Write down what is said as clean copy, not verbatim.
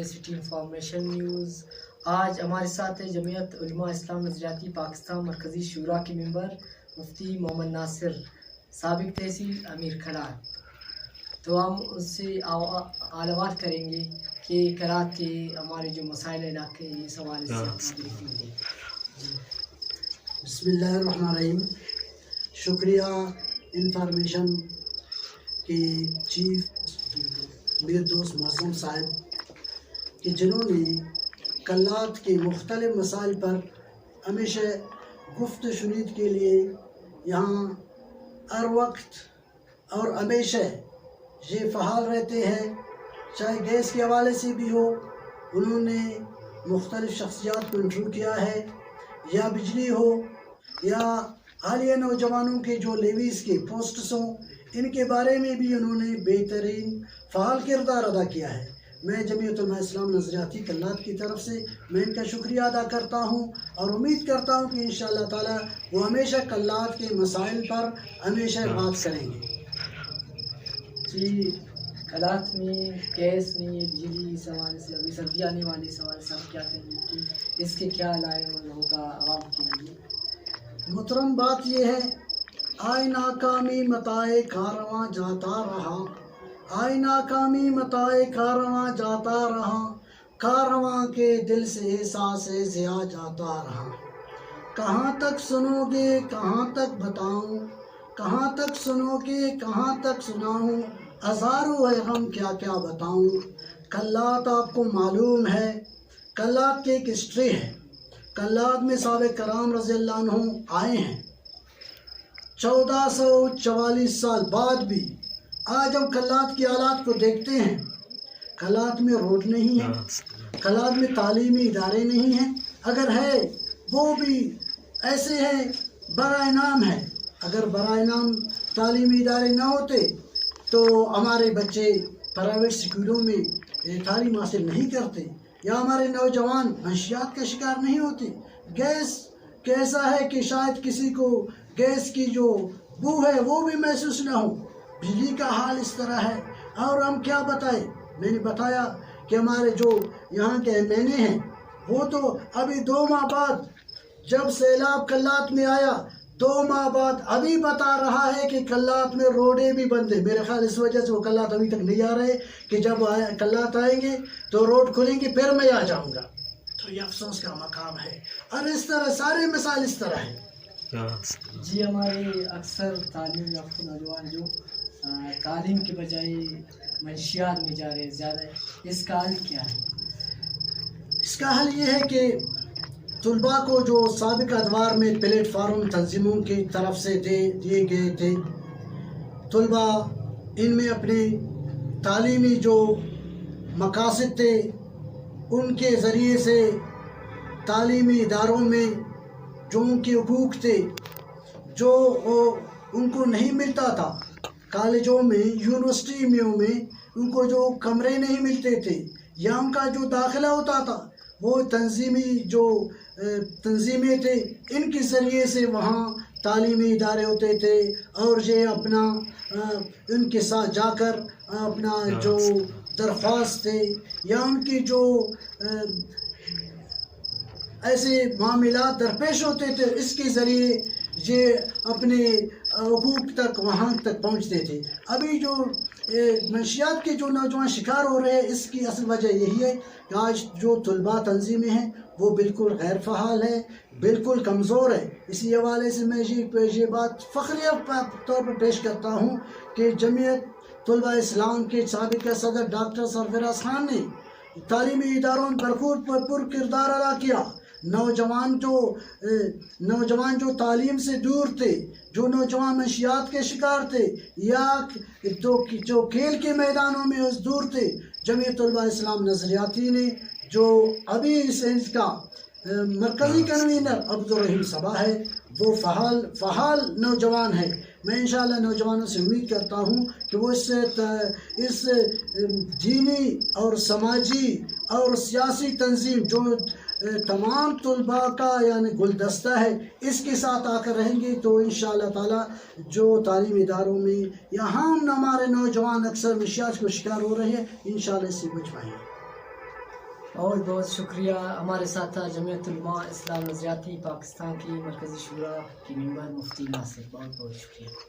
City information news. آج ہمارے ساتھ ہے جمعیت علماء اسلام نظریاتی پاکستان مرکزی شورا کے ممبر مفتی محمد ناصر، سابق تحصیل امیر کھڑار۔ تو ہم اس سے معلومات کریں گے کہ کراچی کے ہمارے جو مسائل علاقے یہ سوال سے بریفنگ دیں۔ بسم اللہ الرحمن الرحیم۔ شکریہ انفارمیشن کے چیف میر دوست معظم صاحب کہ جنہوں نے کلات کے مختلف مسائل پر ہمیشہ گفت و شنید کے لیے یہاں ہر وقت اور ہمیشہ یہ فعال رہتے ہیں، چاہے گیس کے حوالے سے بھی ہو، انہوں نے مختلف شخصیات کو انٹرویو کیا ہے، یا بجلی ہو، یا حالیہ نوجوانوں کے جو لیویز کے پوسٹس ہوں، ان کے بارے میں بھی انہوں نے بہترین فعال کردار ادا کیا ہے۔ میں جمعیت علماء اسلام نظریاتی کلات کی طرف سے میں ان کا شکریہ ادا کرتا ہوں اور امید کرتا ہوں کہ انشاءاللہ تعالی وہ ہمیشہ کلات کے مسائل پر ہمیشہ بات کریں گے۔ جی، کلات میں گیس میں بجلی سوال سے ابھی سردی آنے والے سوال سے ہم کیا کہیں گے کہ اس کے کیا لائے ہوگا عوام کے لیے؟ محترم بات یہ ہے، آئے ناکامی متائے کارواں جاتا رہا، آئے ناکامی متائے کارواں جاتا رہا، کارواں کے دل سے احساس ضیا جاتا رہا۔ کہاں تک سنو گے کہاں تک بتاؤں، کہاں تک سنو گے کہاں تک سناؤں، ہزاروں ہے غم کیا کیا بتاؤں۔ کلات آپ کو معلوم ہے، کلات کی ایک ہسٹری ہے۔ کلات میں صحابہ کرام رضی اللہ عنہ آئے ہیں 1444 سال بعد بھی۔ آج ہم کلات کی حالات کو دیکھتے ہیں، کلات میں روڈ نہیں ہے، کلات میں تعلیمی ادارے نہیں ہیں، اگر ہے وہ بھی ایسے ہیں برائے انعام ہے۔ اگر برائے انعام تعلیمی ادارے نہ ہوتے تو ہمارے بچے پرائیویٹ اسکولوں میں تعلیم حاصل نہیں کرتے، یا ہمارے نوجوان منشیات کا شکار نہیں ہوتے۔ گیس کیسا ہے کہ شاید کسی کو گیس کی جو بو ہے وہ بھی محسوس نہ ہو، بجلی کا حال اس طرح ہے۔ اور ہم کیا بتائیں، میں نے بتایا کہ ہمارے جو یہاں کے ایم این اے ہیں وہ تو ابھی 2 ماہ بعد جب سیلاب کلات میں آیا 2 ماہ بعد ابھی بتا رہا ہے کہ کلات میں روڈیں بھی بند ہیں۔ میرے خیال اس وجہ سے وہ کلات ابھی تک نہیں آ رہے کہ جب کلات آئیں گے تو روڈ کھلیں گے پھر میں آ جاؤں گا۔ تو یہ افسوس کا مقام ہے، اور اس طرح سارے مسائل اس طرح ہیں۔ جی، ہمارے اکثر تعلیم یافتہ نوجوان جو تعلیم کے بجائے منشیات میں جا رہے ہیں زیادہ، اس کا حل کیا ہے؟ اس کا حل یہ ہے کہ طلباء کو جو سابق ادوار میں پلیٹ فارم تنظیموں کی طرف سے دیے گئے تھے، طلباء ان میں اپنے تعلیمی جو مقاصد تھے ان کے ذریعے سے تعلیمی اداروں میں جو ان کے حقوق تھے جو ان کو نہیں ملتا تھا، کالجوں میں یونیورسٹیوں میں ان کو جو کمرے نہیں ملتے تھے یا ان کا جو داخلہ ہوتا تھا، وہ تنظیمیں تھے ان کے ذریعے سے وہاں تعلیمی ادارے ہوتے تھے، اور یہ اپنا ان کے ساتھ جا کر اپنا جو درخواست تھے یا ان کی جو ایسے معاملات درپیش ہوتے تھے، اس کے ذریعے یہ اپنے حقوق تک وہاں تک پہنچتے تھے۔ ابھی جو منشیات کے جو نوجوان شکار ہو رہے ہیں، اس کی اصل وجہ یہی ہے کہ آج جو طلباء تنظیمیں ہیں وہ بالکل غیر فعال ہے، بالکل کمزور ہے۔ اسی حوالے سے میں یہ بات فخریہ طور پر پیش کرتا ہوں کہ جمعیت طلباء اسلام کے سابق صدر ڈاکٹر سرفراز خان نے تعلیمی اداروں میں بھرپور کردار ادا کیا۔ نوجوان جو تعلیم سے دور تھے، جو نوجوان منشیات کے شکار تھے، یا جو کھیل کے میدانوں میں دور تھے، جمعیت طلباء اسلام نظریاتی نے جو ابھی اس کا مرکزی کنوینر عبدالرحیم صبا ہے، وہ فعال نوجوان ہے۔ میں انشاءاللہ نوجوانوں سے امید کرتا ہوں کہ وہ اس دینی اور سماجی اور سیاسی تنظیم جو تمام طلباء کا یعنی گلدستہ ہے، اس کے ساتھ آ کر رہیں گے تو انشاءاللہ تعالی جو تعلیمی اداروں میں یہاں ہمارے نوجوان اکثر منشیات کو شکار ہو رہے ہیں، انشاءاللہ اس سے بچ پائیں گے۔ بہت بہت شکریہ. ہمارے ساتھ تھا جمعیت علماء اسلام نظریاتی پاکستان کی مرکزی شورا کی ممبر مفتی ناصر. بہت بہت شکریہ.